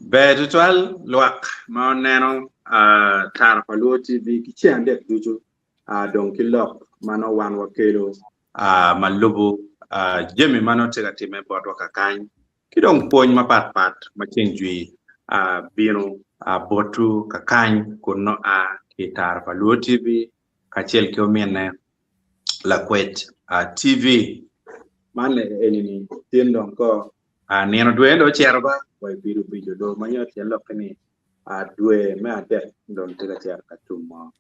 Virtual luak ma neno tar paluoti bi kichande duju don kilok mano wan wakelo malubu jemi mano tega time bod wakakany kidong pony mapat machenjui bino botu kakany kuno kitar paluoti bi kachel kiomene lakwet TV mane enini tindong ko neno duendo cherba poi biru bijo do manyo tielo kani due me ade don tega cher katumo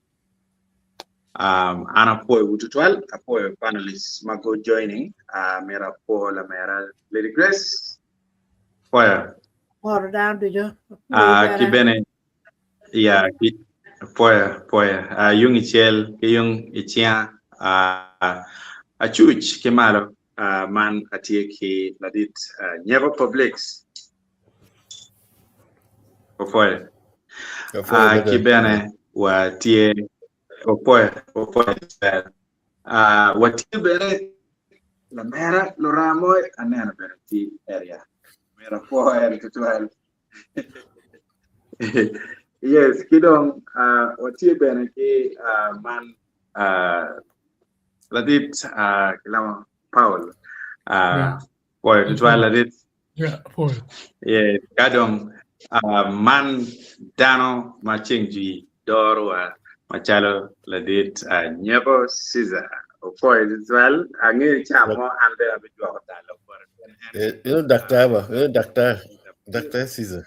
ana poi ututwal apoy panelists mago joining mera Paul mera Lady Grace poya or down to you kibene ya poya yung ichel yung ichia achuch kemalo man atie ki ladit never publics opoy kibene wa tie opoy wa tie bere la mera loramo anena bere ti area mera poy tutual yes kidong wa tie bere ki man ladit kilama Paul poy tutual ladit Paul kadong man dano machenji dorwa machalo ladit nyebo Caesar opoy tutual angi chamo ambe abijwa dalo Doctor Caesar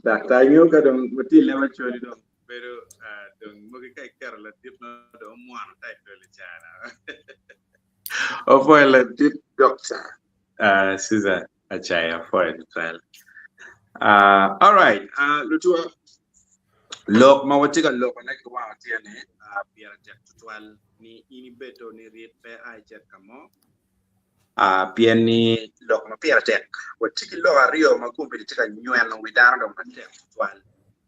doctor nyo kadong mati lewa choli dong pero dong mogi kai kar la dip no do moano tai pele chana opoy la dip doctor Caesar achaya for tutual all right lutua lok mawatika lok na kwa tiane biara tek tutual ni ini beto ni ripe ajet kamo pieni lok ma biara tek watiki lok ario makumbi tika nyueno widana do matek tutual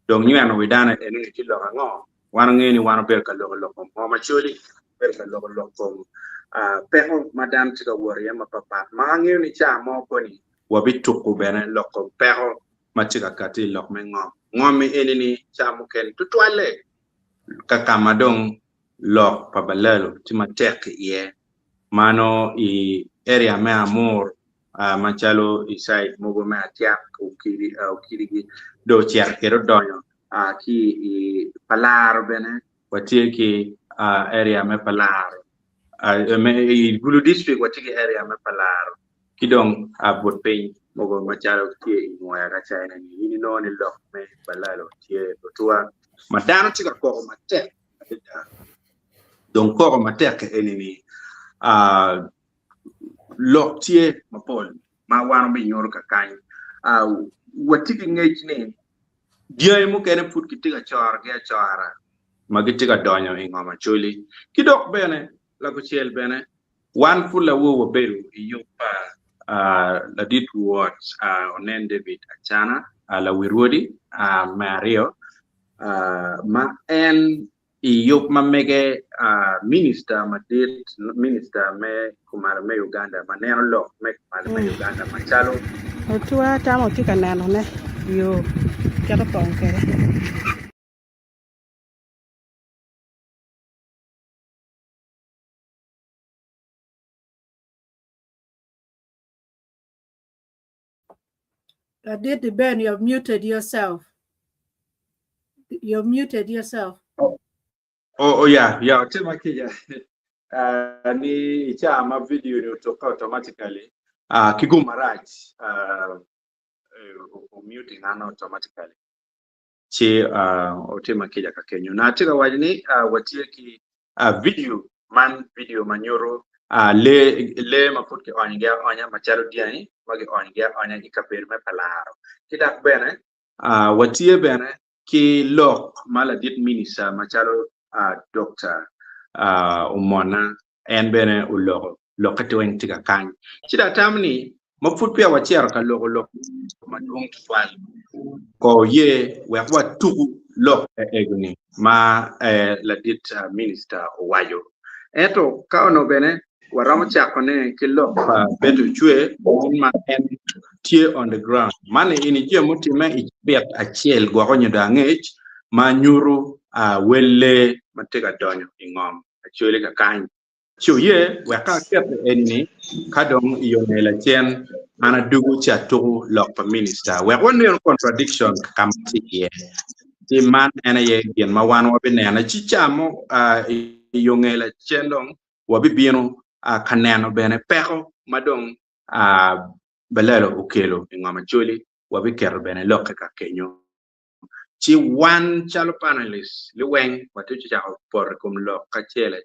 dong nyueno widana eni ki lok ngo wan ngeni wan berka lok mo macholi berka lok peho madam tika woriya mapapat mangi ni cha mo koni wabituku bene lok peho matika kati lok mengo ngomi enini chamu ken tutwale kakamadong lok pa Balalo tima tek ye mano I area me amor machalo isai mogo me atiak ukiri do chiar kero donyo ki palaro bene watie ki area me palaro me Gulu district watie ki area me palaro kidong bot pay mogo machalo tie moya ka china ni no ni lok me Balalo tie totua madano tika ko matek donc ko matek enini lok tie mapol ma wano mi nyoro ka kany watiki ngej ni dia mu kene put kitiga chor ge chora magitiga donyo ingoma chuli kidok bene la ko chiel bene wan pula wo beru yupa la dit what onen David achana la wirodi Mario ma en iyop mamege minister madit minister me kumar me Uganda maneno lo me kumar me Uganda machalo otua tamo tika nano ne yo kero tonke did the Ben, you've muted yourself. You've muted yourself. Oh yeah tema kija ni chama video ni utoka automatically kiguma right muting ana automatically che otema kija ka Kenya na tika wajini watie ki video manyoro le maput ke onya macharo diani magi onya ikaper me palaro kidak bene watie bene ki lok mala dit minister macharo doctor umona en bene uloko lokati wen tika kan chida tamni maput pia wachiar ka lok madung twal ko ye wa tugu lok egni ma la dit minister wayo eto ka ono bene waramo chakone kilo betu chue ma en tie on the ground mane ini je mutima bet achiel gwa nyoda ngech ma nyuru wele matega donyo ingom actually ka kan chuye weka ket enni kadong yonela chen ana dugu cha to lok minister we one contradiction kamti here the man ena ye bien ma wan wa binena chichamo yongela chen dong wa bibino kaneno bene peko madong Balalo ukelo ingoma chuli wa bikero bene loke ka kenyo chi one chalo panelist liweng watu cha por kum lo ka chele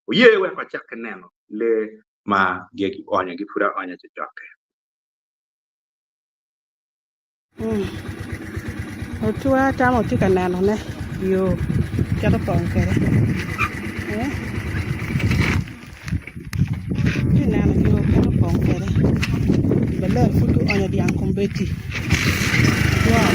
uye we kwa chaka neno le ma geki onya gifura onya choke otua tamo tika neno ne yo kero pongkere neno yo kero pongkere Balalo futu onya di ankombeti wow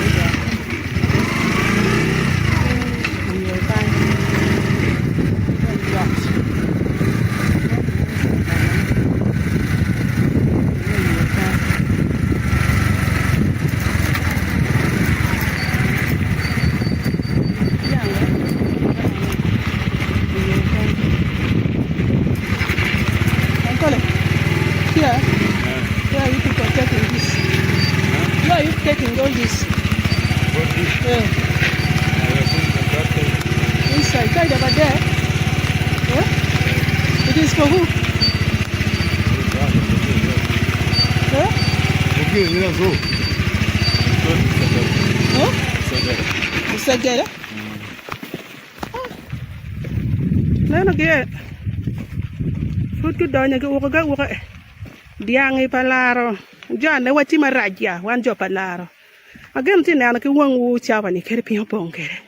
taking all this. Inside, right over there. It is for who? Okay, Sagara. Nano ge. Futu donya ge uga. Diangi palaro. Jana wati maraja wanjo palaro. Again tina ke wangu chawa ni kere pion pongere.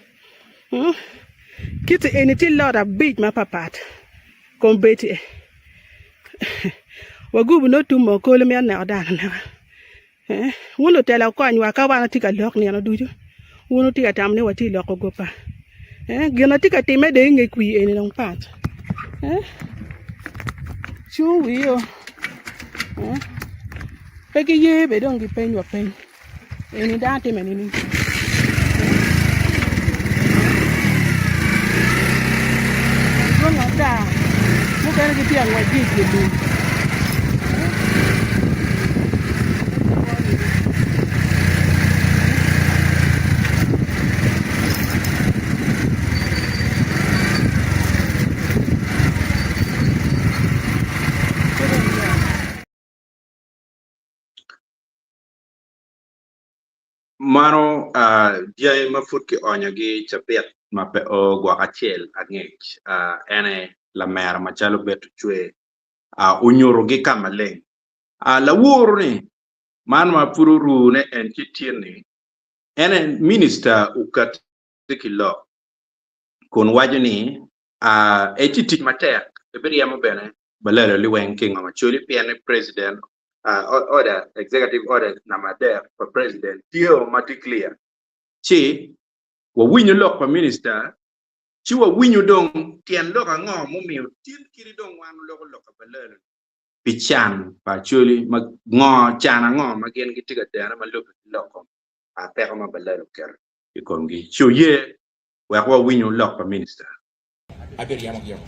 Kiti anything lot of big ma papat. Kombeti. Wagubu no tumo kole me na odana. Wono tela ko anwa ka wana tika lok ni na duju. Wono tika tamne wati lok gopa. Gena tika time de nge kui eni long pat. Chu wi Peki ye be don't give pain your pain. Any that time any. Don't know that. Look at the young white people. Mano dia mafut ke onya gi chapet mape o gwa achel angech ene la mer machalo betu chwe unyuru gi kamaleng la wuru ni man ma pururu ne en kitini ene minister ukat tikilo kon wajini etitik matek ebiriamo bene Balalo liweng king amachuli piane president order, executive order number there for president, deal mati clear. Chi, wa winyu lok pa minister, chi wa winyu dong, tian loka ngo mumiu, tian kiri dong wanu loka Balalo. Pichan, pa chuli, ngo, chana ngo, magien gitiga dana, ma loko, peka ma Balalo ker, ikongi. Chu ye, wa winyu lok pa minister. Abir yamag yam.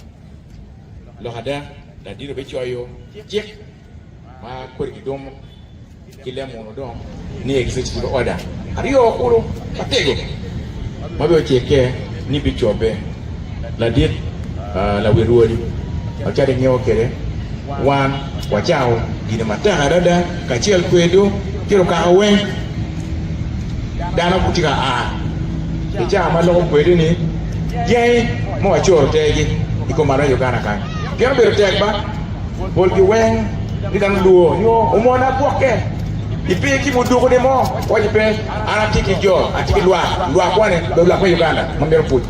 Lokada, la diro bechoyo, jek. Ma kweri dom kile mono dom ni executive order ariyo kulu patego mabe cheke ni bichobe la dit la weruori achare nyewo kere wan wachao gine mataka dada kachiel kwedo kiro ka wen dana kutika icha maloko kwedo ni ye mo wachoro tegi iko mara Uganda kan kero bero tegba bolgi wen Ikan luo yo umona poke ipe ki mudugo de mo wajipe anatiki jo atiki lwa kwane do la kwa Uganda mbero put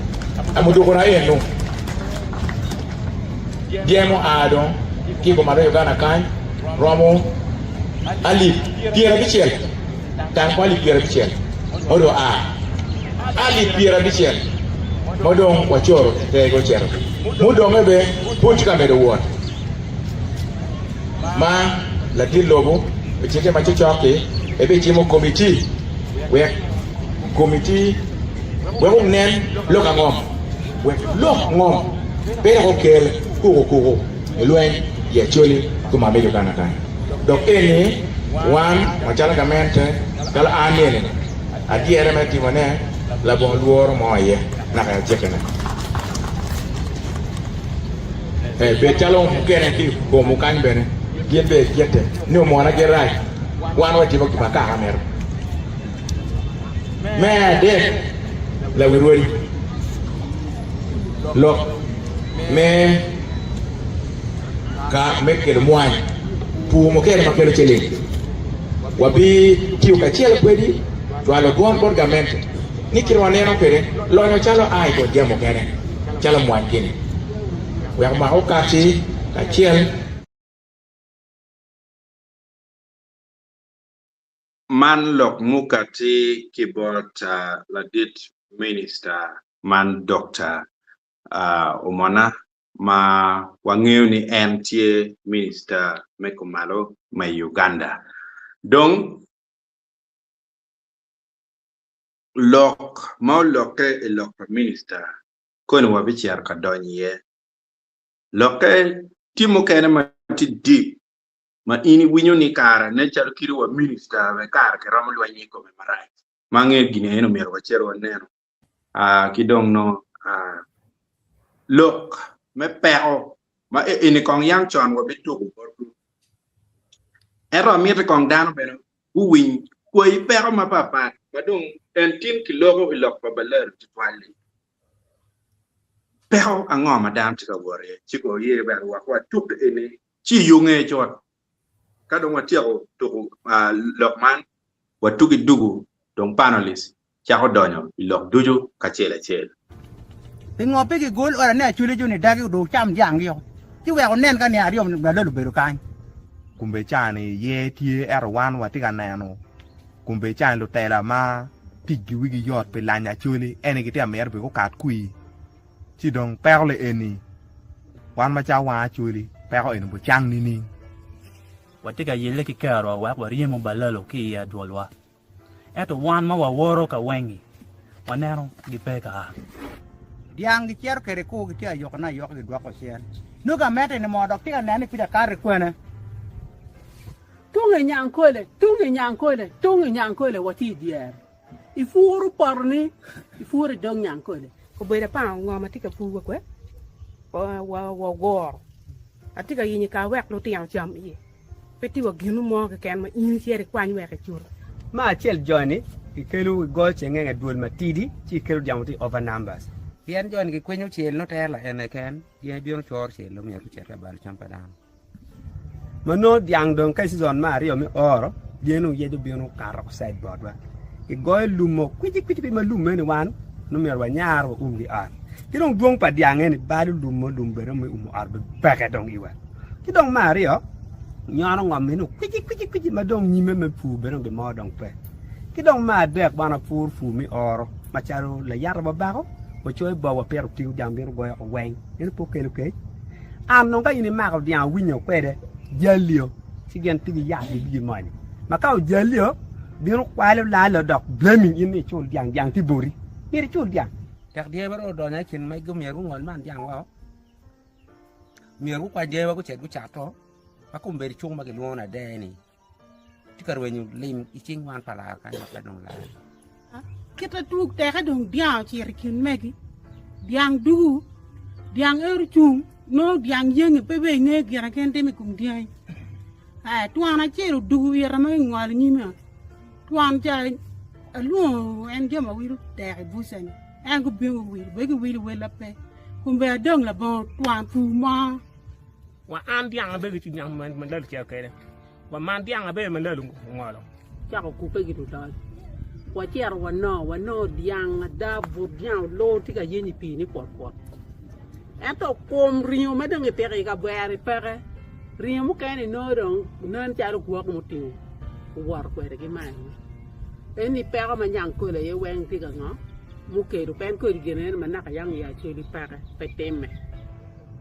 amudugo na yenu diemo adon ki ko mara Uganda kan romo ali piera bichel tan ko ali piera bichel odo ali piera bichel modon wachoro te go chero modon ebe pochika medo won ma la di lobo e ci che ma ci choke e be ci mo committee we committee we ko nen lo ka ngom we lo ngom be ko kel ko e luen ye choli ko ma me yo kana kan donc ene wan ma chala ka mente kala anene a diere me ti mone la bon luoro mo ye na ka jekena be chalo kene ki ko mu kan bene gembe jete ni mo na gerai wan wa ti ba ka kamer me de la wirori lo me ka mekere mwai pu mo kere makere chele wabi tiu ka chele kwedi to alo gon borgament ni kiro neno kere lo no chalo ai ko demo kere chalo mwai kini we ma o ka ti ka chele man lok mukati kibot ladit minister man doctor umona ma wang'eyo ni en tie minister mekomalo ma Uganda dong lok ma loke lok minister kon wabichiar ka donye loke timo kene ma ti deep ma ini winyo ni kara ne chal kiri wa minister we kara ke ramu lwa nyiko me marai mange gine eno mero wachero neno kidong no lok me peo ma ini kong yang chon wa bitu ko ero mi te kong dano beno uwin ko i peo ma papa madong en tin kiloko ilok pa baler twali peo ango madam tika wore chiko yere ba wa kwa tuk ene chi yunge chot kadong watiako to lokman watuki dugu dong panelist chako donyo ilok duju kachele chele Pingo pe ki gol ora ne chule juni dagi do cham jang yo. Ti we ko nen ka ne ari om ba lo be ro kan. Kumbe chani ye tie R1 wa tika nano. Kumbe chani lo tela ma pigi wigi yot pe lanya chule ene ki tia mer be ko kat kui. Ti dong perle eni. Wan ma cha wa chule perle eni bo chang ni ni. Watika yele ki karo wa rie mo balalo ki ya dolwa. Eto wan ma wa woro ka wengi. Wanero gi peka. Diang gi cher kere ko gi tia yok na yok gi dwa ko chen. No ga mete ne mo dok tia ne ni pida kar ko ne. Tunge nyankole wati dier. Ifuru parni, ifuru dong nyankole. ko beda pa ngoma tika pu ko wa gor atika yini ka wek lo tiang jam yi peti wa ginu mo ka ken ma in siere kwany wek chur ma chel joini ikelu gol chenge duol matidi chi kelu jamuti over numbers Bien join gi kwenyo chel no tela ene ken. Bien bion chor chel lo mi ku cher bal champadam. mano diang dong kai season ma rio mi oro dienu yedo bionu karo side board wa i goy lumo kwiji ma lumo ni wan no mer wa nyar wa umgi an kidong duong pa diang ni balu lumo lumbere mi umu arbe baka dong iwa kidong ma rio nyaro ngom minu kwiji ma dong nyime me pu berong de mo dong pe kidong ma dek bana pur fu mi oro ma charo la yar ba bako o choy bo wa per tiu jam bir goy o weng ni po kelu ke am non ka ini ma ko diang winyo kwede jalio sigen tigi ya bi mani makao jalio biru kwalo la lo dok blaming ini chul diang ti bori ni chul diang Tak dia baro do na kin mai gum yeru ngol man diang wa. Mieru kwa je wa ku chet ku chato. Akum beri chung ma ke lona de ni. Tikar wenyu lim iching wan pala kan ka dong la. Kita tuk te ka dong diang chi kin megi. Diang du. Diang chung. No diang yeng pe be nge gira ken te me kum diang. Tuana cheru du yera ma ngol ni ma. Tuan ja alu en jama wiru te busan. An go be will well up. Kumbe dong la bon tuan fu ma. wa an diang be ti nyam man la che ke wa man diang be man la lu ngolo Cha ko ku pe gitu da. Wa cher wa no diang da bu diang lo ti ka yeni pi ni pot. Eto kom rio ma dong e pere ka bere pere. Rio mu ka ni no dong nan cha ru ko mu ti. War ko re ki ma. Eni pere ma nyang ko le ye wen ti ka ngo. Mu ke ru pen ko di gene ma na ka yang ya che di pere pe teme.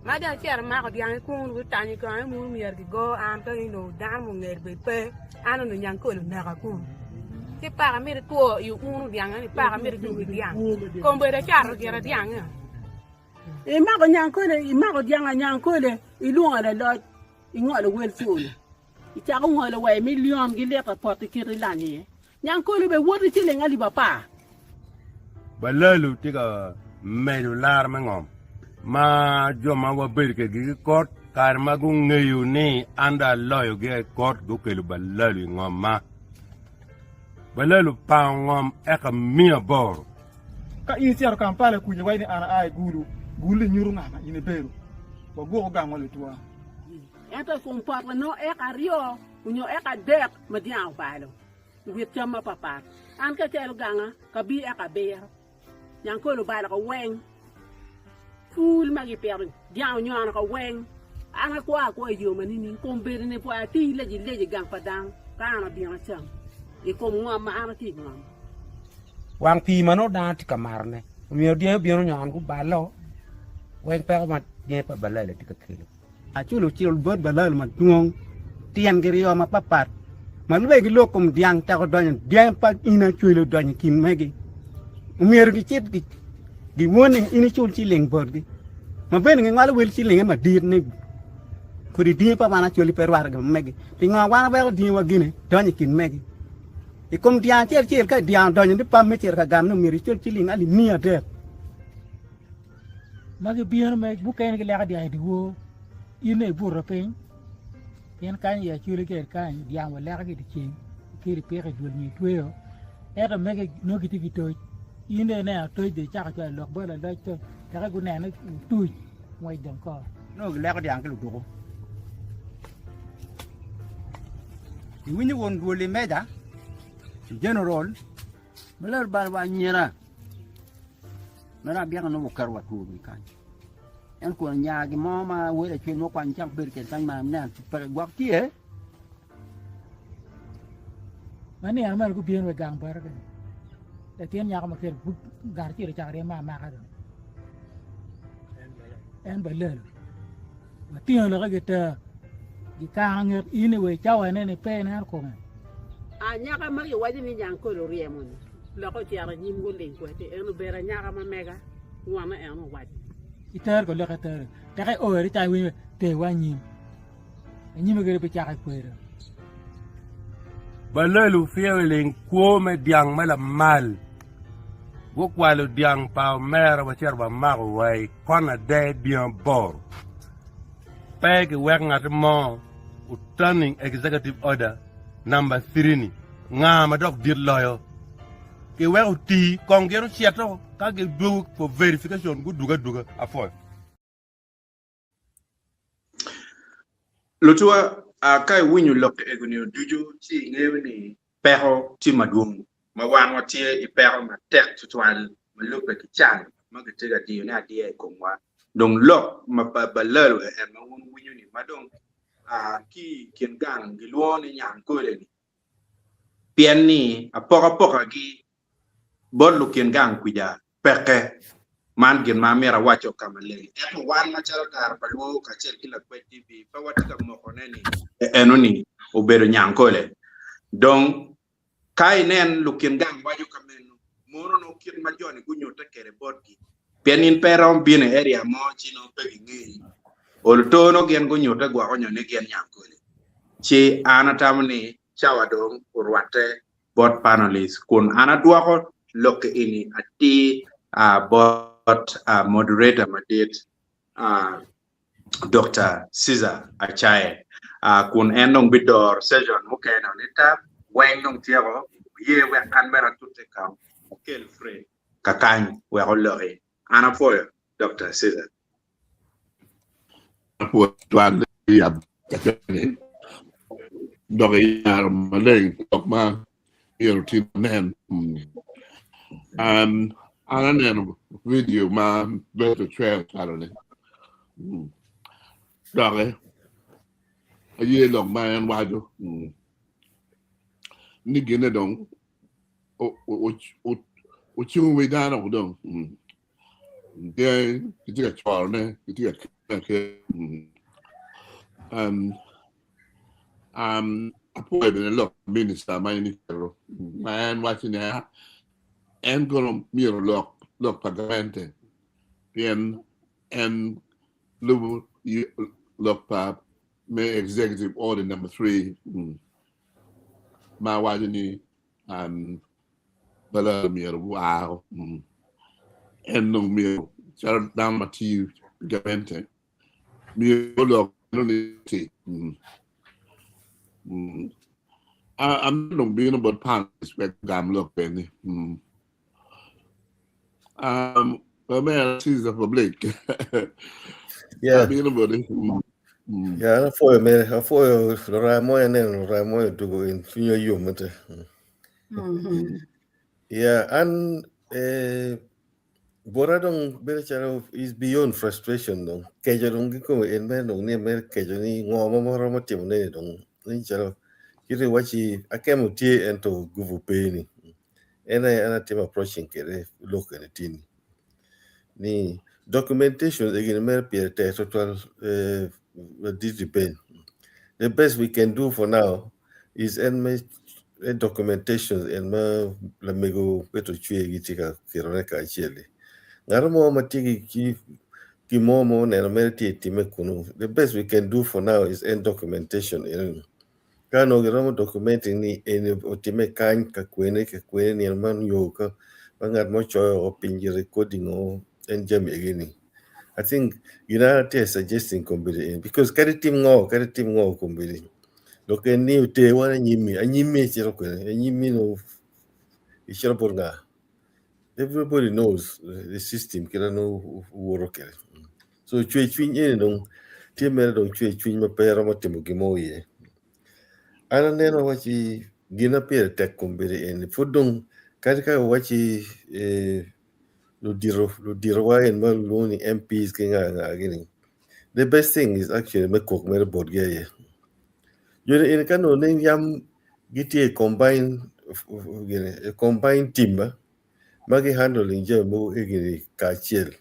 ma da cer ma ko yang kun wu tani ko mu mier gi go am to no dan mu nger be pe anu no yang ko na ka kun ti pa mi to yu unu yang ni pa mi du gi yang ko be da char gi ra yang e ma ko yang ko le i ma ko yang ko le i lu ala lo i ngo le wel fu i cha ko ngo le we million gi le ka pot ki ri la ni yang ko le be wo ti le ngali ba pa Balalo tika medular mangom ma jo ma wa berke gi kot kar ma gu ngeyu ni anda loyo ge kot go kelu balalo ngom ma balalo pa ngom e ka mia bor ka in siar kampala ku ni wayni ana ay gulu nyuru ngama ine beru ko go ga ngol tuwa enta kon pat no e ka rio unyo e ka dek ma dian balo wi chama papa an ka telo ganga ka bi e ka ber yang ko lo bala ko weng ful magi per dian nyo ka weng ana ko yo manini ko ber ne po ati leji gang padang ka ana bi na cham e ko mo ma ana ti ngam wang pi mano da ti kamar ne mi dia bi no nyan ku balo wen pe ma dia pa balalo ti ka kilo a chulo chil bod balalo ma tuong tian gi rio ma papat ma lu gi lokum diang ta ko don diang pa ina chulo don kin megi mier gi chit gi morning ini chul chiling bod gi ma ben ngi ngala wel chiling ma dir ne ku di dia pa mana chuli per war ga megi ti nga wa ba di wa gine don kin megi e kom diang chel ka diang don ni pa me cher ka gam no mier chul chiling ali mia de magi biar me bukan ke lega dia di wo ine burra pen yen kan ya chule ke kan dia wa lega ke di chen ke ri pe ke jul ni tuyo era mege no ki ti to ine na to de cha ka lok bo la to ka gu na na tu moy dem ko no lega dia ke lu do ni wini won dole meda general Belar barwa nyera. Mera biang no bukar watu kan. En ko nyaagi mama wele chwe mo kwan chang ber ke kan ma na per gwak ti e. mani amal ku bien we gang bar kan da tien nya ma ker gar ti re cha re ma ka en balal ma tien lo ga ta di ka hanger ine we cha wa ne pe na ko ma a nya ka ma yo wa ni yang ko lo riemo ni lo ko ti ara nyim go len ko te en bera nya ka ma mega wa ma en wa itar ko le ka tar ta kai o ri ta wi te wa nyim nyim ga re pe cha ka ko re Balalo feeling come diang mala mal. Go kwalo diang pa mera wa cherba mago way kona de bien bor. Peg wek ngat mo turning executive order number 3 ni. Nga ma dok dir loyo. Ke we uti kongero chiato ka ge do for verification go duga afoy. Lotua kai winyu lok eguni duju ti ngewni pero ti madum ma wan watie I pero ma tek tutwal ma lok be kichan ma gitega di na di e komwa dong lok ma balalo e ma won winyu ni madong ki kin gang gilwo ni nyang ko le ni pien ni apora gi bod lu kin gang kuja peke man gen ma mera wacho kama le eto wan ma chalo tar balwo ka chel kila kwe tv pa watika mo koneni enoni obedo nyankole donc kai nen lukin gang wajo kameno mono no kin ma joni gunyo ta kere bodgi penin perom bine area mo chino pegi ngi ol tono gen gunyo ta gwa onyo ne gen nyankole chi ana tamni chawa dong urwate bot panelist kun ana duako loke ini ati bot moderator madit Dr. Caesar Achaye kun enong bidor session mukena nita weng nong tiago ye we canberra tutte kam kel free kakany we olore ana foyo Dr. Caesar po twan ya dog yar maleng tok ma yer tin nen ana nen video ma better trail kalone dog aye long man wado ni gene dong o chung we dana o dong de ti ga chor ne ti ga Okay. I put it in a look minister my man watching there and gonna mirror look pagamente. And look may executive order number 3. My watching Balalo mir wow. And no mir charot down my tea gamente. Mir look I'm not being about pan respect gam look penny. Man sees the public. Yeah. Being about it. Yeah, I feel Ramo and then Ramo to go in your human. Yeah, and Boradong Belcharo is beyond frustration. Dong Kajarong Giko and men on near Kajani, Ngomama Tim Nedong, Nincharo. Kiri Wachi, I came with tea and to Guvu Penny. And I team approaching Kere, look at it in. Ni documentation again, Mer Pierre total this depend. The best we can do for now is documentation and la mego beto chue gitika kironeka chile. Naramo matiki ki momo na meriti time kunu. The best we can do for now is end documentation. Kano giramo documenting ni en otime kan ka kwene ni man yoka bangat mo choyo o pinji recording o en jam egini. I think United is suggesting combine because kari team ngo combine. Look at new day one and yimi no ishaburga. Everybody knows the system can know work. So twin in Timmer don't twin my paramotim gimoye. I don't know what he gina peer tech combine and foodung Karika wachi Ludirwa and Maloney MPs king again. The best thing is actually make cook mere board gay. You in kano name yam get a combined timber, magi handling jamu egini kachel.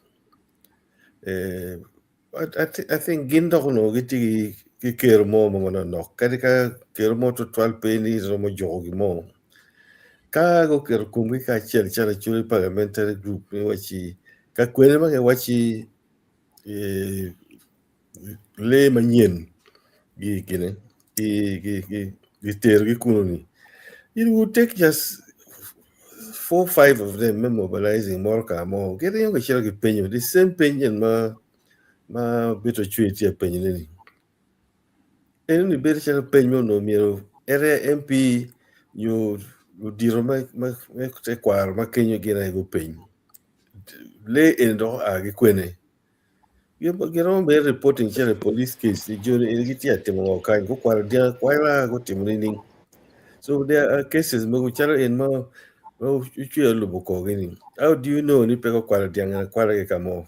I think gindo no giti kikir mo mona no kadika kirmo to 12 pennies romo jogi mo. Ka go kir kumbi kachel chala churi parliamentary group ni wachi ka kwene mage wachi le manyen gi kine gi ter gi kunoni. It would take just 4 or 5 of them mobilizing more more. Getting a shell penny, the same penny and ma better treat your penny. And the better shell penny no miro. Area MP you diro make require ma kenyo gina go penny. Lay in do agi kwene. You get on be reporting shell police case, the jury in get yet mo kind go kwara dia kwara go timring. So there are cases me chalo in ma uchu lubuko gini. How do you know ni peko kwara dianga kwara ke kamo?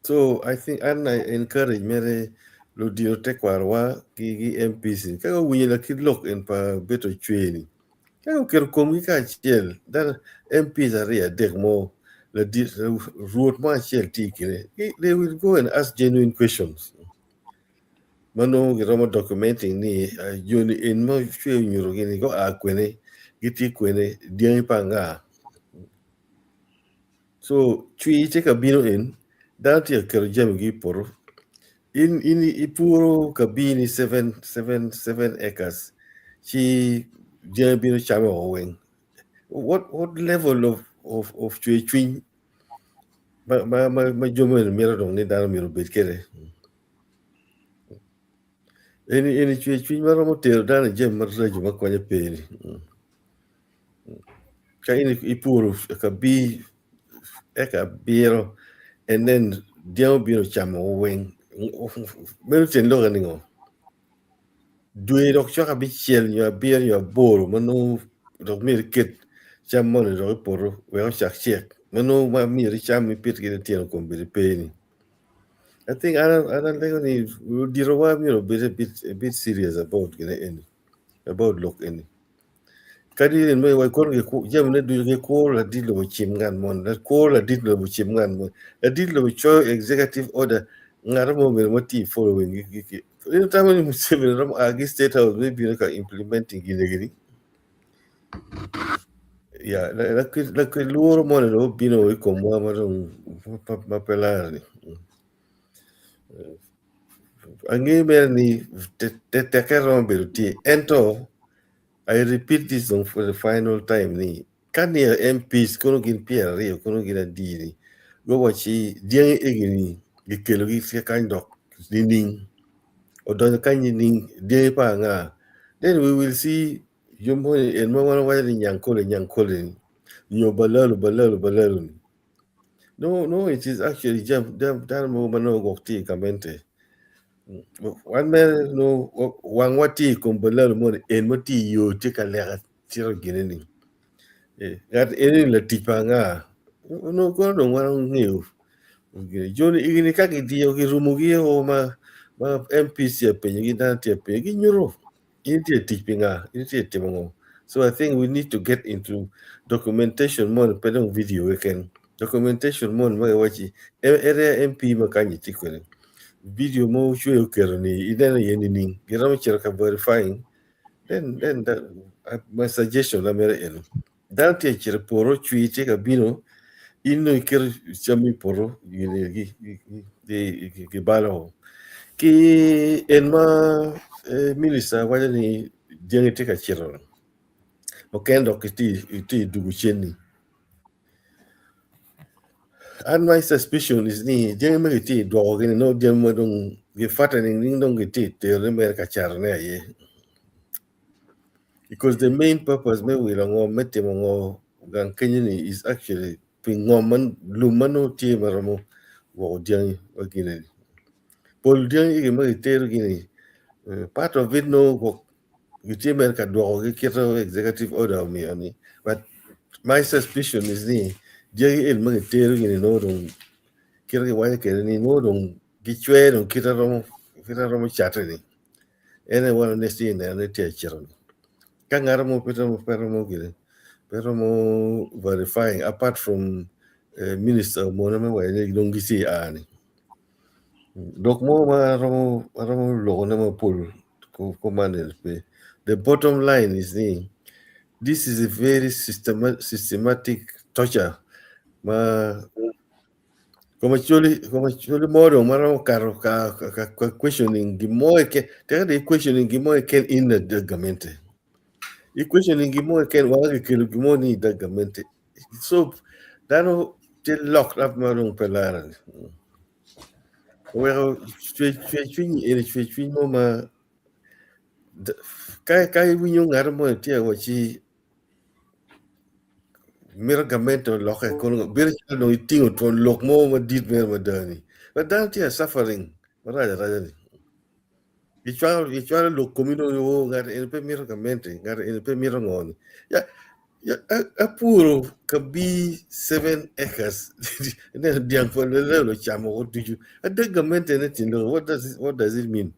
So I think I encourage mere lo dio te kwarwa ki MPC. Kako winyi la kid look in pa beto chweni. Kako kero komi ka chiel. Then MPs are here dek mo la road ma chiel tikine. They will go and ask genuine questions. Mano giramo documenting ni joni in mo chwe nyuro gini go a kwene giti kwene diang panga. So chui cheka bino in dati kero jam gi poro in ipuro kabini 7 acres chi jam bino chama oweng. What level of chui ma jomo mero dong ni dano mero betkere. Any chui maro mo tero dano jam marrajo makwanya peni. Kaini ipuro kabi eka biro and then diao biro chama oweng. Mero ten loga ningo. Dwe dok chaka bi chiel ya beer ya boro mano dok mir kit cham mon dok poro we chak chek mano ma mir cham mi pit ki tieno kom bi peni. I think I don't think ni diro wa mi a bit serious about look any. kadi ren mai wai kon ge ko jam ne du ge ko la di lo chim ngan mon la ko la di lo chim ngan mon la di lo cho executive order ngara mo me moti following gi ren ta mo se me ram agi state house me bi ka implementing gi ne gi ya la que luoro mo lo bino e con mo ma pelare ni ange berni te ka rombe ti ento I repeat this for the final time ni kan ya MPs kono gin Pierre Rio kono gin diri go wachi dien egini gikelo gi se kan dok dinding o don kan dinding dien pa nga then we will see jumbo en mo wana wa nyankole yo balalo no it is actually jam dan mo mano gokti kamente wan mer no wan wati ko balalo mo en moti yo tika lega tiro gineni gat eni la tipanga no ko no wan ngiu joni igini kaki dio ki rumugi o ma MPC pe ngi dan te pe gi nyuro inti tipinga inti timongo. So I think we need to get into documentation more pedong video again. Documentation more ma wachi area MP makanyi tikwere. Video mo show kerni idana yenini giram cherka verifying then that my suggestion la mere eno. Dan te chere poro chui te ka bino ino ker chami poro gi balo ki enma minister wale ni jenge te ka chero okendo kiti dugu cheni. And my suspicion is ni jenge me kiti dog ni no jenge dong ge fattening ning dong kiti te rembe ka charne ye. Because the main purpose me we longo mete mongo gan kenyini is actually pingoman lumano tie maramo wo jenge wagine. Pol jenge ge me kiti gini part of it no go kiti me ka dog ge kito executive order me ani, but my suspicion is ni jenge el me kiti gini no dong kira ke waya kere ni no dong gichwe dong kita romo chate ni ene wana nesti ne ane tia chiro ni kangara mo pero mo verifying apart from minister mo na me waya ni dong gisi ani dok mo ma romo logo na mo pul ko manel pe. The bottom line is ni this is a very systematic torture ma como chuli moro maro caro ka questioning gimoe ke te questioning gimoe ken in the gamente e questioning gimoe ken wa ke gimoe ni the gamente so dano te locked up maro pelara well chwe mo ma kai winyo ngar mo te wa chi mira gamento loke kono bir no tingo ton lok mo ma dit mer ma dani but dan te suffering raja ni ichwalo lo komino yo ngar en pe miro kamente ngar en pe miro ngoni ya apuro kabi 7 acres ne diang for lo chamo o tuju ade kamente ne tindo what does it mean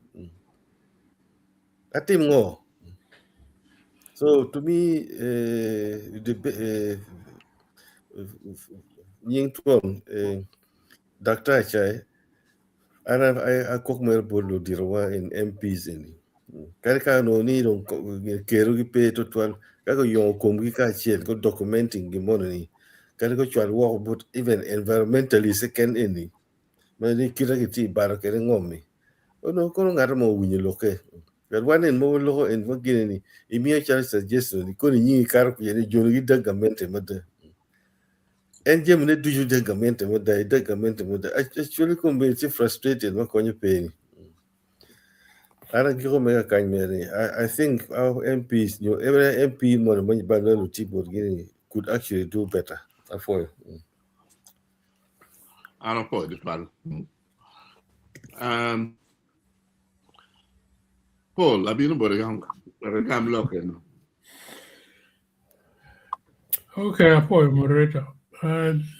atim ngo. So to me nying tuom Dr. Achai I cook mer bolo dirwa in MPs in Karika no ni don keru gi pe to twal kako yo kom gi ka chiel go documenting gi money kariko chwal walk but even environmentally second any mani kira gi ti bar kere ngomi ono kono ngara mo winyo loke but one in mo lo en wagine ni imia chal suggestion ko ni nyi kar ku yene jonu gi dagamente made en jem ne duju dagamente made actually ko be frustrated ma konyo pe I think our MPs, every MP more money Balalo could actually do better. I don't know the plan. Paul, I've been about I'm looking. Okay, Paul, moderator.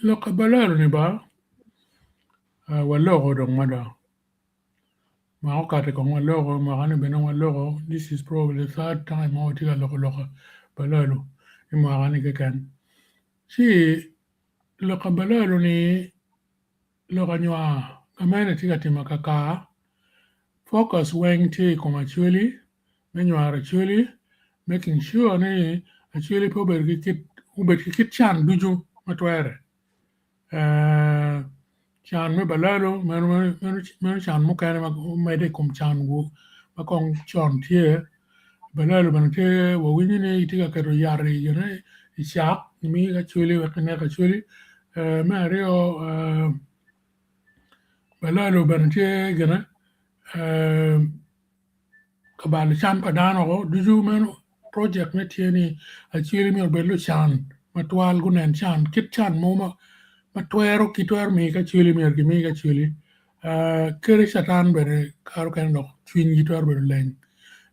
Look, Balalo ni ba? Walogo dong mada. This is probably the third time I would logo. Balalo imwagani kekan si loka Balalo ni loka nywa kamene tika timakaka focus weng ti commercially menywa actually making sure ni actually po kit chan duju matwere chan me Balalo men chan mo kane mede kum chan wo makong chon tie Balalo bante wo winyi ne tika kero yari yone ishak mi actually wakane actually me ario Balalo bante gana kabal chan padano go duju men project ne tieni actually mi belu chan matwal gunen chan kit chan mo matwero kitwer mi actually mi actually kere satan bere karo kan no twin gitwer bere len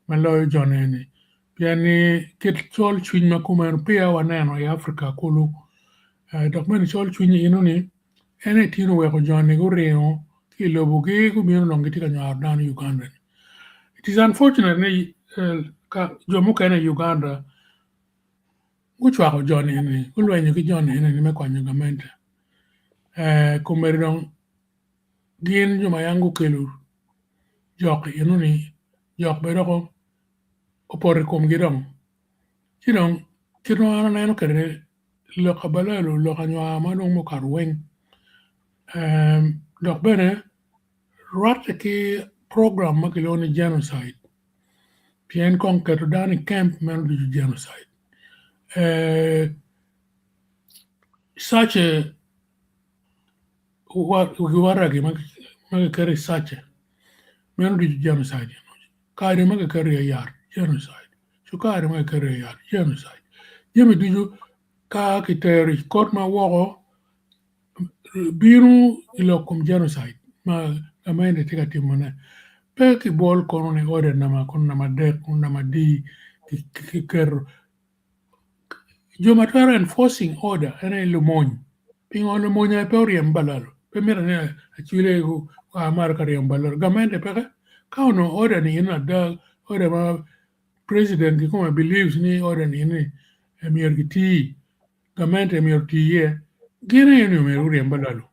malo jonene piani kit chol twin makumen pia waneno ya Africa kulu dokmen chol twin inuni ene tino weko jone go reo kilo bugi go mi no ngiti kan down Uganda. It is unfortunate ka jomo kana Uganda kuchwa ko John ene kulwenye ki John ene me kwanyo gamente kumeridong gin juma yangu kelu jok inuni jok bedo ko opore kum gidong kidong ana neno kere loka Balalo loka nywa manong mo karweng dok bene rate ki program makiloni genocide pien kong keto dani camp men du genocide such a what waragi mag carry such a men du genocide kari mag carry yar genocide so kari mag carry yar genocide jemi duju ka kiteri court ma wogo biru ilokum genocide ma amende tika timone pe ki bol kono ne order nama kon nama de kon nama di ki ker Jomatara enforcing order ene lumony pingo lumony pe oriem Balalo pe mira ne achile go amar kariem Balalo gamente pe ka ono order ni ina da order ma president ki kuma believes ni order ni ne emir giti gamente emir tiye gene ene emir oriem Balalo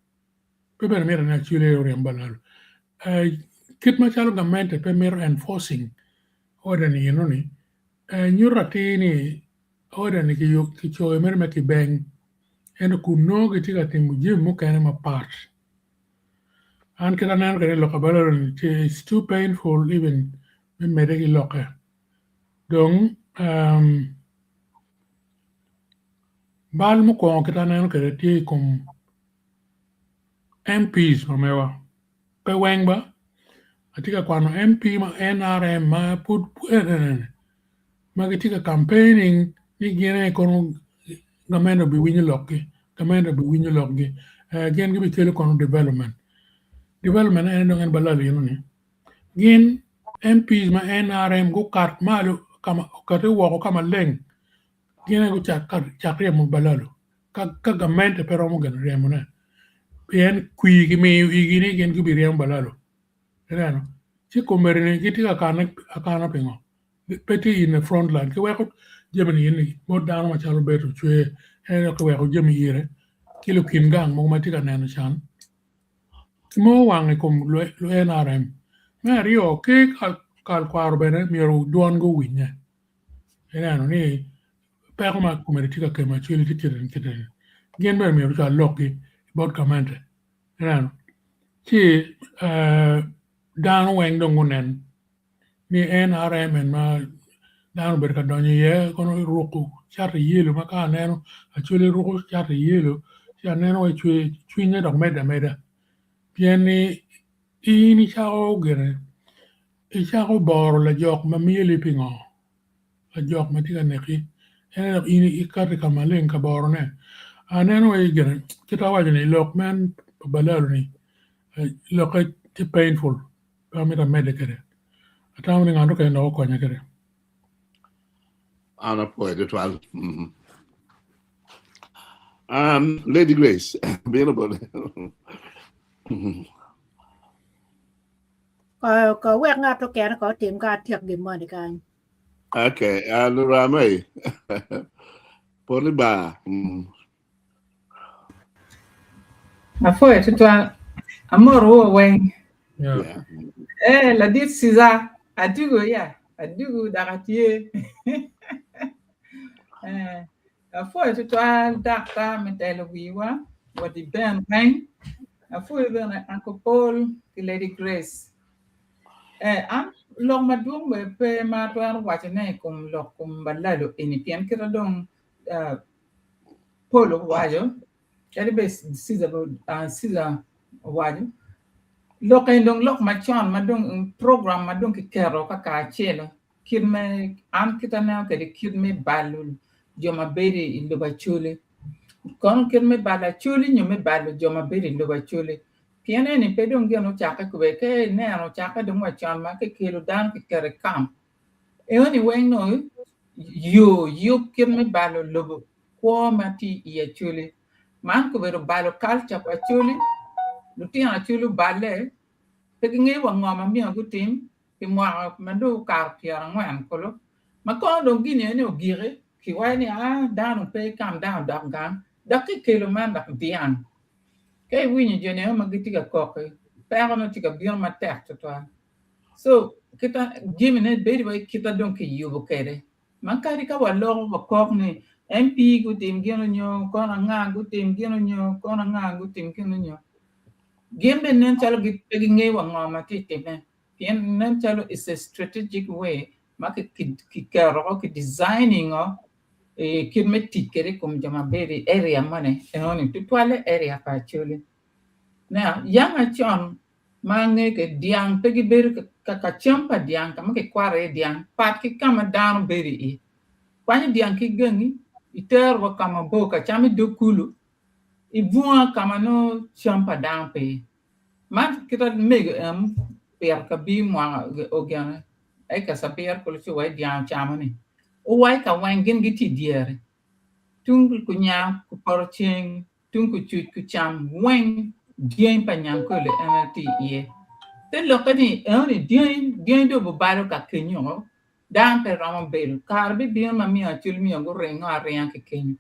pe mira ne achile oriem Balalo kit machalo gamente pe mira enforcing order ni ino ni nyurati ni order ni ki choe mer me ki beng en kuno ki tika timu jim mo kane ma part an kita nan kare loka Balalo ni it's too painful even me mede ki loka dong bal mo ko kita nan kare ti kum MPs mamewa pe weng ba atika kwano MP ma NRM ma put magitika campaigning ni gene kono gamendo bi winyi lokki gen gibi kele kono development ene dongen Balalo yino gin MPs ma NRM go kart malu kama kate woko kama leng gene go chak remo Balalo ka gamente pero mo gen remo ne yen kui gi me igini gen gibi remo Balalo reno ci komberne gitika akana pingo peti in the front line ke weko jemani yini mo dano ma chalo beto chwe ene ke weko jemi yire kilo kin gang mo matika neno chan mo wange kum lo NRM me rio ke kal kwaro bene miero duan go winye ene ni peko ma kumeritika ke ma chili titiren gen be miero cha loki about kamente ene ci dano weng dongunen ni NRM en ma dano berka donyo ye kono ruku charte yelo maka neno achule ruku charte yelo cha neno we chwinye dok meda pieni ini chao gere chao boro la jok ma mieli pingo la jok ma tika neki ene ini ikarte kamaleng ka boro ne neno we gere kita wajane lok men Balalo ni lok ti painful pamita mede kere atamni ngando kaya ndoko konya kere Ana poi de twal. Lady Grace, available. Có quét ngã tôi kén có tìm cả thiệt điểm mà đi cái Okay, Rame. Poriba. Afoe tutwa amor wo weng. Yeah. La dit siza adigo ya adigo dagatie. Afoe tutwa dakta metelo wiwa wadi ben weng. Afoe ben Uncle Paul ki Lady Grace. An long madung be pe ma twar wachane kum lok kum balalo ini pian kira dong Polo wajo. Jadi be siza wajo. Lok endong lok machon madung program madung ki kero ka chelo kid me an kita na ke kid me balul joma beri in loba chule kon kid me bala chule nyo me balu joma beri loba chule piane ni pedong geno chaka kube ke ne ano chaka dum machon ma ke kilo dan ki kere kam e oni wen no yo kid me balu lobo ko mati ye chule man ko bero balu culture pa chule lutina chulu bale Pekingi wa ngoma mi aku tim ki mwa mando kar pia ngwan kolo ma ko do gini ne ogire ki wa ni down pe calm down dam gan da ki kilo man da bian ke wini jene ma giti ka ko ke pa no ti ka bion ma tek to so kita gimi ne be ba kita don ki yubo kede man ka ri ka wa lo ba ko ni MP gu tim gino nyo ko na nga gu tim gino nyo ko na nga gu tim gino nyo Game nen chalo gipegi wa ngoma titime. Pien nen chalo is a strategic way. Maki ki karo ki designing kid me tikere kum jama beri area mane. Enoni tutwale area pa chule. Now yang chon mange ke diang pegi beri ka champa diang kama ke kware diang pat ki kama down beri i. Kwani diang ki gengi iter wa kama boka chami dokulu. Ibua kama no champa down pe. Man kita meg per ka bi mo ogiana ai ka sa per ko ci way diam chamani o way ka wan gen giti diere tung ku nya ku porching tung ku chu ku cham wen dien pa nyam ko le nti ye te lo ka ni oni dien do bo baro ka kenyo dan per ram bel kar bi ma mi a chul mi go rengo a rian ke kenyo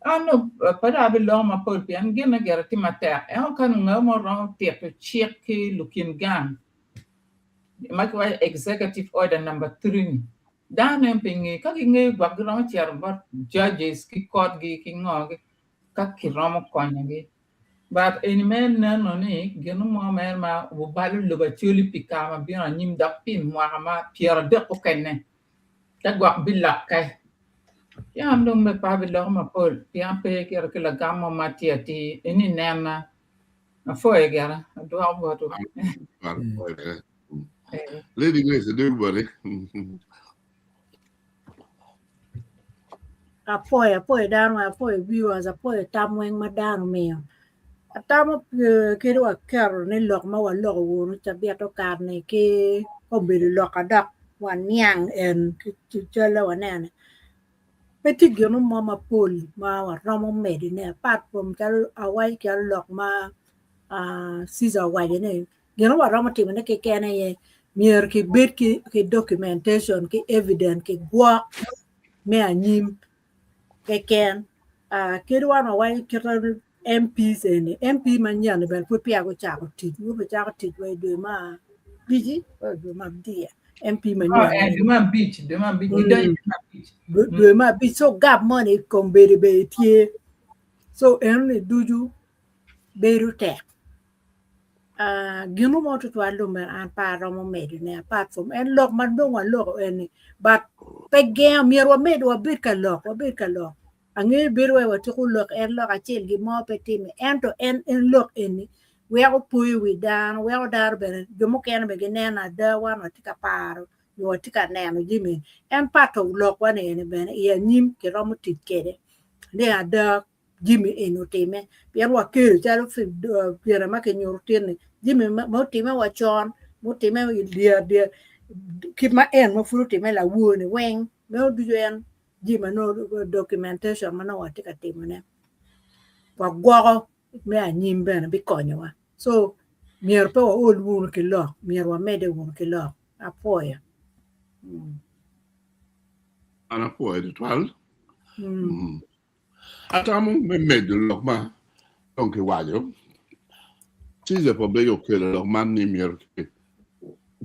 ano para bilo ma por pian gena gerati mata e on kan ngamo ron tiep check looking gang makwa executive order number 3 dan empingi ka ngi background chair but judges ki court gi ki ngog ka ki rom konya gi but in men na no ni genu mo mer ma bu balu lo ba chuli pikama bi na nyim dak pin mo ma pierre de ko kenne ka gwa bilak kai Ya am me pa bilo ma pol pian pe ki ar la gamma matiati ini nena a fo e gara do abo to Lady Grace, do buddy. Apoia dano apoia viewers apoia tamweng madano mio atamo ke ro karo ne lok ma wa lok wo tabia to karne ke obedo lok adak wan yang en ki chala wanene Peti gyono mama pol ma wa romo medi ne apart from kal awai kal lok ma Caesar wide ne gyono wa romo tim ne ke kene ye mier ki bit ki documentation ki evidence ki gwa me anyim ke ken kirwan awai kiran MPs ene MP manyan ben pu pia go cha ko tit wo be cha ko tit we do ma biji do ma dia MP manyan de ma beach do ma beach so gap money kom be tie so en duju beru te gino mo to allo mer an pa romo medu ne apart from en lok man do wan lok en but pe ge mier wa medu wa bit ka lok ange beru wa to lok en lok achel gi mo pe tim en to en lok en we go pui we dan we go dar be jo mo ken be na da wan wa tika paro yo tika ne no jimi en part of lok wan en be ye nim ke romo tit kede ne ada jimi en otime pian wa ke ja fi piera ma ke nyor tiene Jimmy mo time wa chon mo time dia keep my end mo furu time la woni weng no du yen Jimmy no documentation mana wa tika timo ne wa gwo me anyim ben bi konyo wa so mier pe wa ol won ke lo mier wa mede won ke lo apoya ana po e twal Mm. atamu me medo lokma donc wajo tize po bego kele lokman ni mier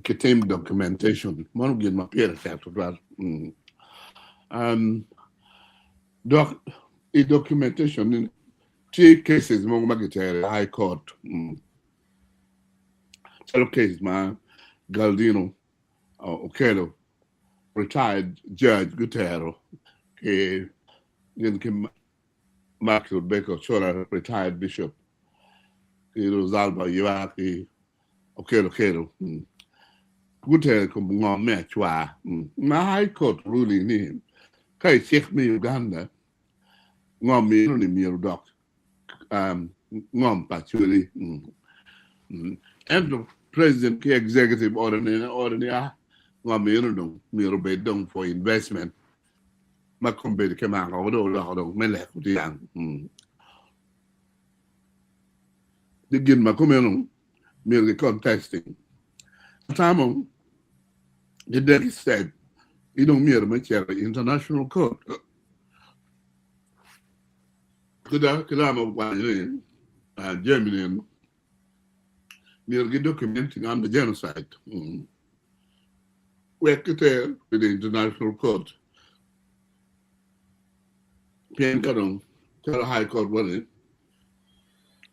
ke tem documentation mon gin ma pier ta twal doc e documentation in three cases mo magitere high court several cases ma Galdino Okelo retired judge Gutero ke Mark Baker Chola retired bishop Rosalba Yaki Okelo Gutero ko ngom me chwa na high court ruling ni kai check me Uganda ngom mi ni mi doc ngom actually and the president ki executive order ngom mi ro be dong for investment ma kombe ke ma ko do lo me le ku yang digin ma ko me mi contesting time the day said you don't mirror me international court kuda ma wa ni Germany near documenting on the genocide we could tell with the international court Pen Kadong, tell High Court what it.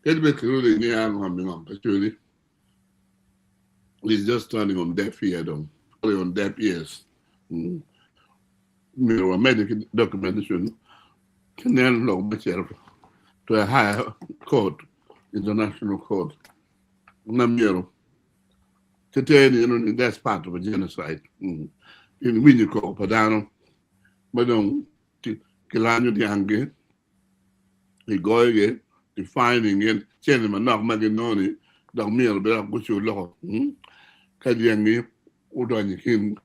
It's basically near actually. It's just turning on deaf ears, on deaf ears. Medical documentation can then look myself to a higher court, international court. Namiro. To tell you, that's part of a genocide. In Winnico, Padano, but don't. Kilanyo di hangi, igoye, defining it, chene manak maginoni, dak mir bela kuchu loko. Kadi yangi, udonyi kin,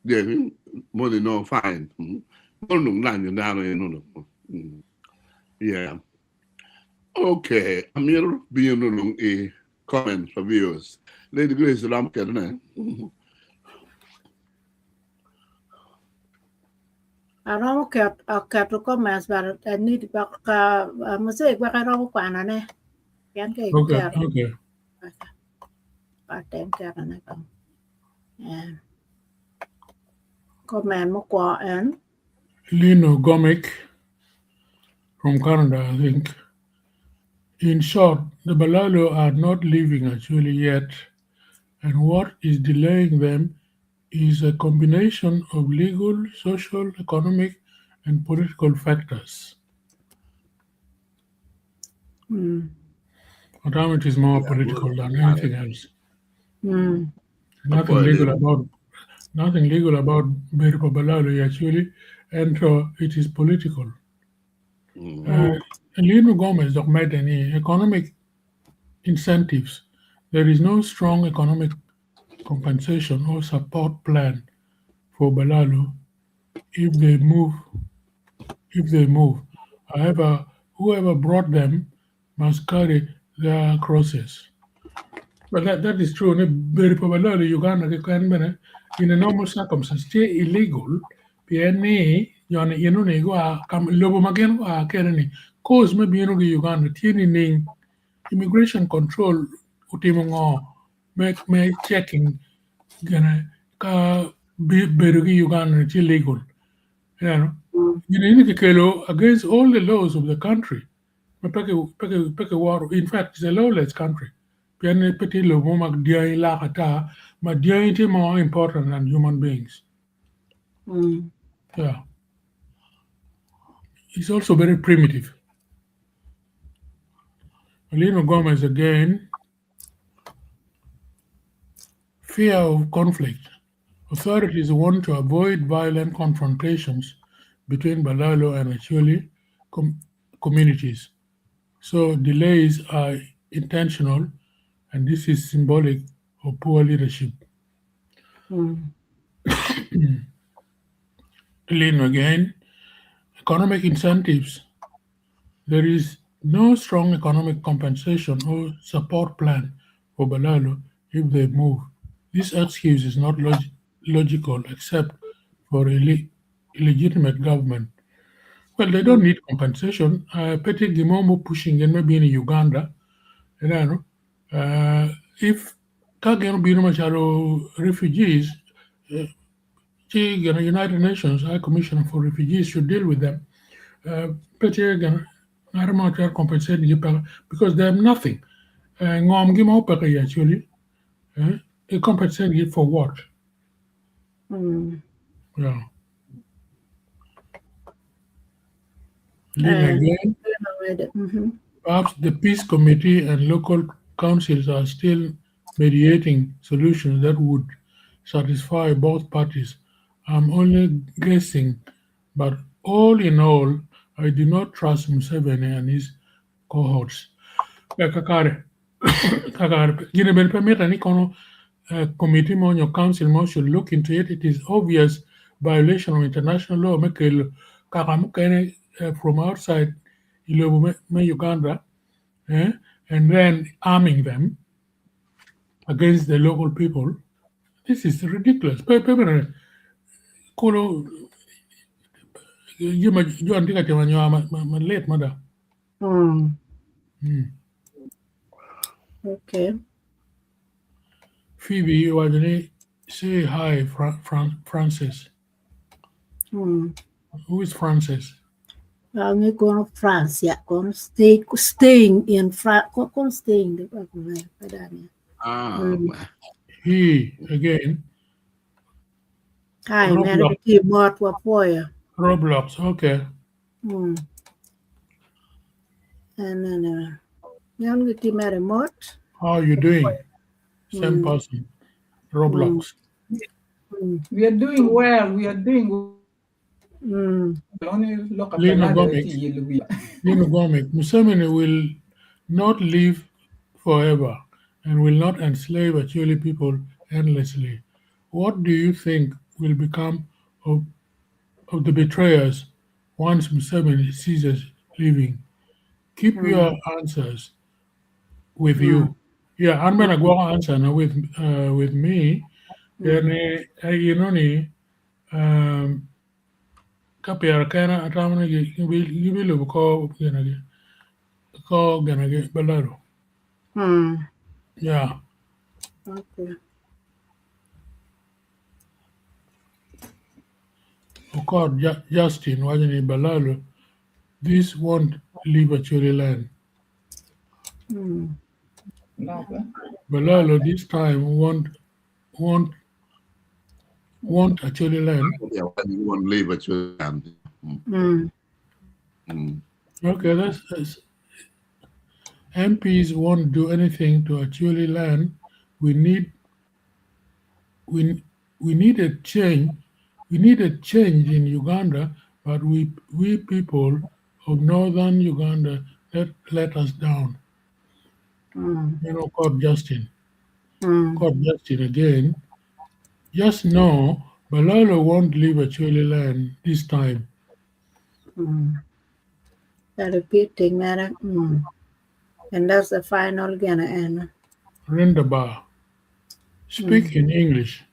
diyan, modi no fine. Molnung lanyo dano yun. Yeah. Okay, Amir biyunung a comment for viewers. Lady Grace Lam Kerna. Arong kat ko mas bar ni bak ka musik bak arong ko anane. Yan kay Okay. Patem kaya na ko. Yeah. Comment mo ko en. Lino Gomek from Canada, I think. In short, the Balalo are not leaving actually yet, and what is delaying them is a combination of legal, social, economic, and political factors. It is more political than anything else. Nothing legal about Beripo Balalo actually, and it is political. Lino Gomez made any economic incentives. There is no strong economic compensation or support plan for Balalo if they move. However, whoever brought them must carry their crosses. But that is true. Very probably Uganda in a normal circumstance, illegal. PNA, you know, come lobo magen kereni. Cause maybe Uganda, tini immigration control utimongo make checking gana ka berugi Uganda it's illegal. You know, against all the laws of the country. In fact, it's a lawless country. But is more important than human beings. Yeah. It's also very primitive. Alino Gomez again, fear of conflict. Authorities want to avoid violent confrontations between Balalo and Acoli communities. So delays are intentional, and this is symbolic of poor leadership. Lynn again, economic incentives. There is no strong economic compensation or support plan for Balalo if they move. This excuse is not logical except for legitimate government. Well, they don't need compensation. Petty Gimomo pushing and maybe in Uganda, you know, if Kagan Birumacharo refugees, United Nations High Commissioner for Refugees should deal with them. Petty again, Naramachar compensate because they have nothing. Ngom Gimo actually, they compensate for what? Yeah. Then again, perhaps the peace committee and local councils are still mediating solutions that would satisfy both parties. I'm only guessing, but all in all, I do not trust Museveni and his cohorts. Kakare, Gine Ben permit any committee on your council mo should look into it. It is obvious violation of international law. From outside Uganda, and then arming them against the local people. This is ridiculous. Late mother. Okay. Phoebe, why don't you say hi, Francis? Who is Francis? I'm going to France, yeah. Staying in France. Staying. He, again. Hi, Roblox. Roblox, okay. And then, remote. How are you doing? Same person. Roblox. We are doing well. We are doing Lino Gomez, Museveni will not live forever and will not enslave Acholi people endlessly. What do you think will become of the betrayers once Museveni ceases living? Keep your answers with you. Yeah, I'm gonna go answer now with me. Kapiar kana atamana gibilu ko ganage Balalo. Yeah. Okay. Of Justin, Wajani Balalo, this won't leave Acoli Land. Balalo this time won't Acoli Land. Yeah, you won't leave Acoli Land. Okay, that's MPs won't do anything to Acoli Land. We need a change. We need a change in Uganda, but we people of northern Uganda let us down. Court Justin. Court Justin again. Just know Balalo won't leave Acoli Land this time. Repeating matter. And that's the final gonna end. Rendabar. Speak in English.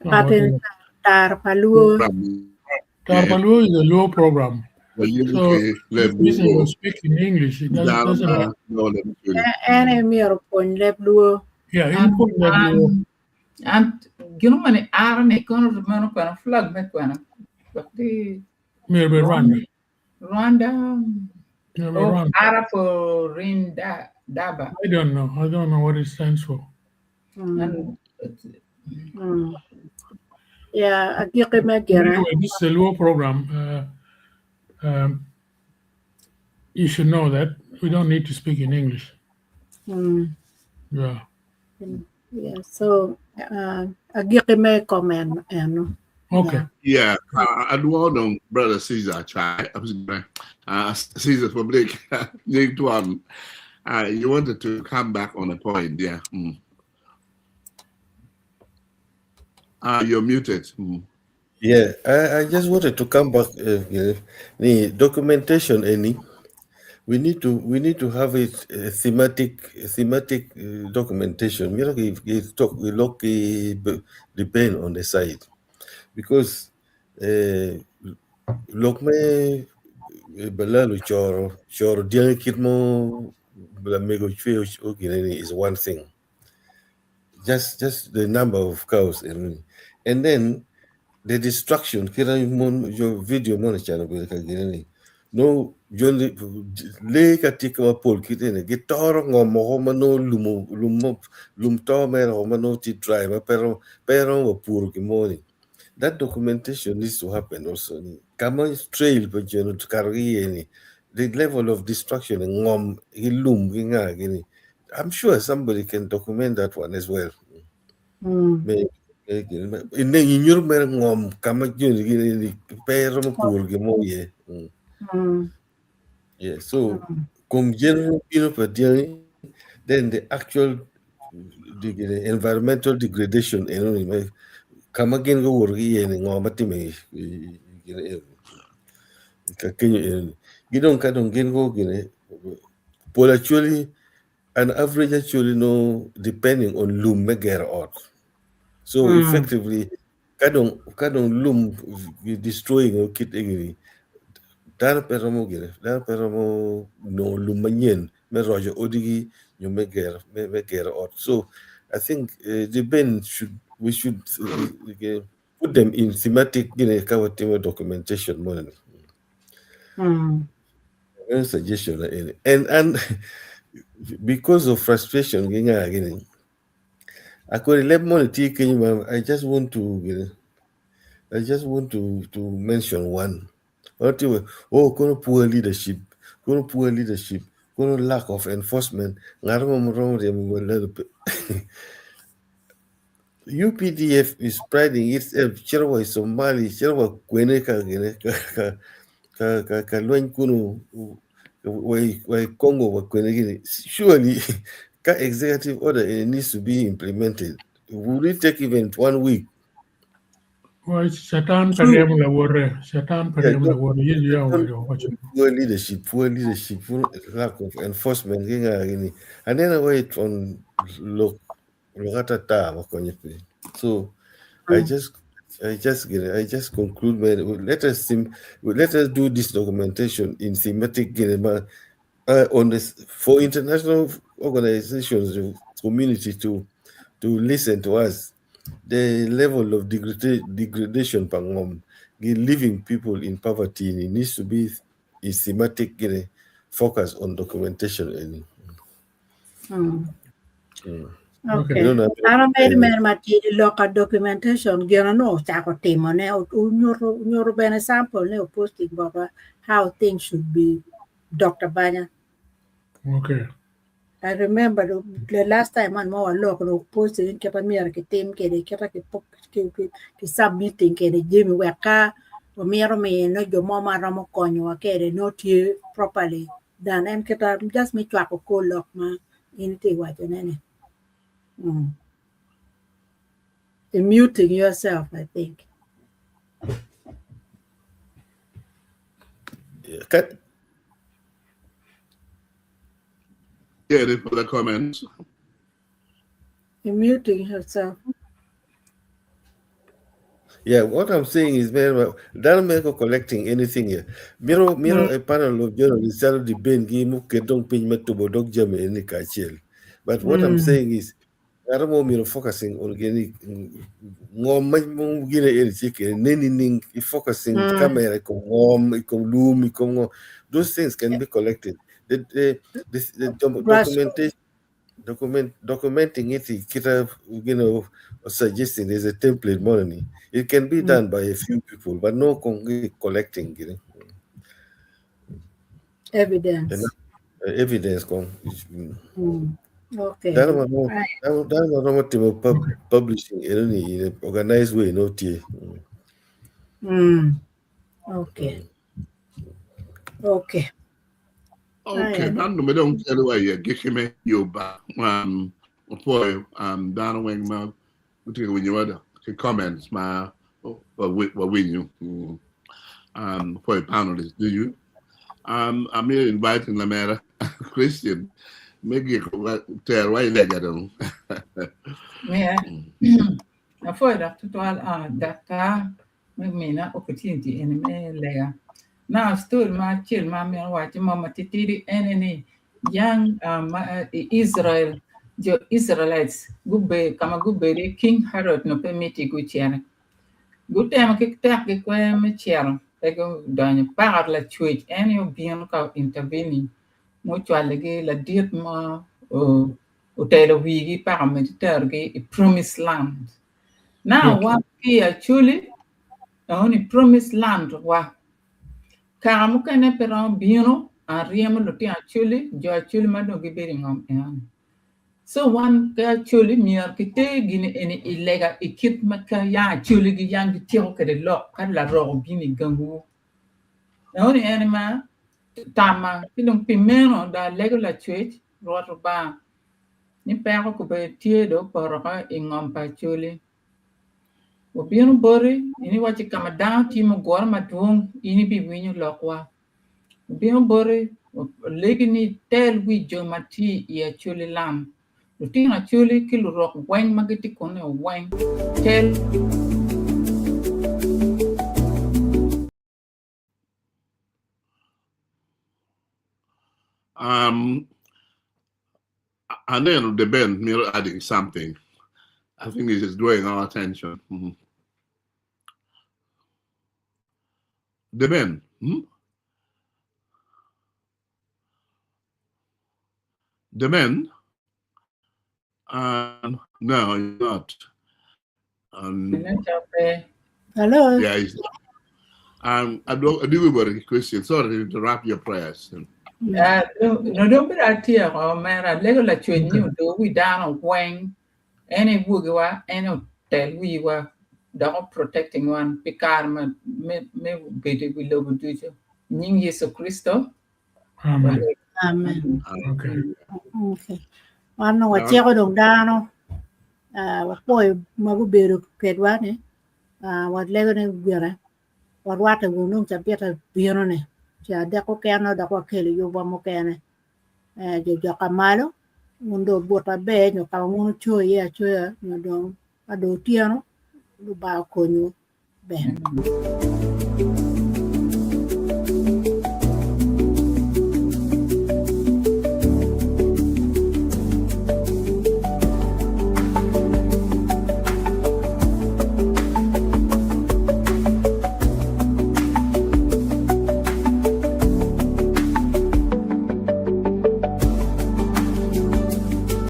But in Tarpaluo is a low program. So this person will speak in English. It doesn't matter. Yeah, and you know when Aaron can flag me maybe Rwanda. Ara for Daba. I don't know what it stands for. Yeah, anyway, this is a low program. You should know that we don't need to speak in English. Yeah. Yeah. So, I give me comment. Okay. Yeah. I do brother Caesar try. Caesar for break. You wanted to come back on a point, yeah. You're muted. Yeah, I just wanted to come back. The documentation, we need to have a thematic documentation. We look depend on the side. because look me Balalo choro dia kitmo la mego chwe is one thing. Just the number of cows and then the destruction kira your video monitor no jolly le katika mapol kitene gitoro ngomo homa no lum to mero homa no ti drive pero pur kimoni. That documentation needs to happen also. Kama trail but you know to carry the level of destruction and I'm sure somebody can document that one as well. Maybe in your ngom kama yun pero pur ye. Yeah, so come general then the actual the environmental degradation kama gen go work ngoma time kadong gen go Paul actually an average actually no depending on loom megar out. So effectively kadong loom destroying or kit agri dan peramo no lumanyen me rojo odigi you megar out. So I think the Ben we should put them in thematic documentation more. Suggestion and because of frustration I could let money I just want to mention one. Poor leadership, lack of enforcement. UPDF is priding itself. Chirwa Somali, Chirwa Kweneka, why Congo, surely, executive order needs to be implemented. Would it take even 1 week? Well, Satan Padem la Warre, Satan Padem la Warre, poor leadership, lack of enforcement, and then I wait on so I just conclude. Let us do this documentation in thematic on this for international organizations, community to listen to us. The level of degradation, leaving people in poverty, it needs to be a thematic focus on documentation. Okay. Ano may mati local documentation gina no chako timo ne unyoro bene sample ne posting baba how things should be Dr. Banya. Okay. I remember the last time man mo look no posting in kapa mira ke team ke de kapa ke pok ke sub meeting ke de Jimmy weka o miro me no jo mo mara mo konyo ke de not here properly dan en kata just me chako ko lock ma anything wa nene. Muting yourself, I think. Any further comments? Muting herself. Yeah, what I'm saying is, man, don't make collecting anything here. Miro a panel of journalists tell the Ben Gimu Kedong Pinmet to Bodog Jam any Kachel. But what I'm saying is, I don't want focusing on getting more chicken, focusing camera, loom, those things can be collected. The documenting it, suggesting there's a template money. It can be done by a few people, but no collecting. Evidence. Evidence. Okay. That's not publishing in an organized way, not here. Okay. Okay. Okay, now we don't tell why you get me you back. For down when my when you other comments my what win you for a panelist, do you? I'm here inviting the matter Christian. Maybe tell why they get them. Yeah. na foi da total daka me na opportunity in me lega now stood ma chill ma me wa ti mama titiri eneni young Israel jo Israelites gubbe kama gubbe de King Herod no permiti gu chiana gu tema ke tak ke kwe me chiara e go danya par la chuit en yo bien ka interveni mo chwale ge la diet ma o tele wigi par me ter ge promised land now what he actually only promised land wa kamu kene pero bieno a riemo lo ti actually jo actually ma do ge beri ngam en so one ka actually mier kite gini eni ilega ikit maka ya actually gi yang ti ko de lo ka la ro bini gangu only enema tama tilung pimeno da lego la chwech ro ba ni pero ko be tie do poro ka ingom pa actually o bieno bori ini wachi kama down ti mo gor ma dung ini bi winyo lokwa bieno bori legi ni tel wi jo mati ya actually lam lutin actually kilo rock wang magiti kono wang tel And then the Ben, me adding something. I think this is drawing our attention. The Ben. The men, no, he's not. Hello. Yeah, I do a question. Sorry to interrupt your prayers. No, don't be that here, man. Lego la chwe ni do we down on wang. Any wugiwa, any tell we were dog protecting one. Picard me bete we love do you. Ning Yesu Christo. Amen. Amen. Okay. Okay. Ano wa cheko dong dano. Wa poi maguberu kedwane. Wa lego ne gura. Wa wata gunung chapiata biro ne. Cha dako keno dako kele yuba mo kene. Jo kamalo. Mundo bota be no kama muno choya no dong ado tiano lu ba konyo be.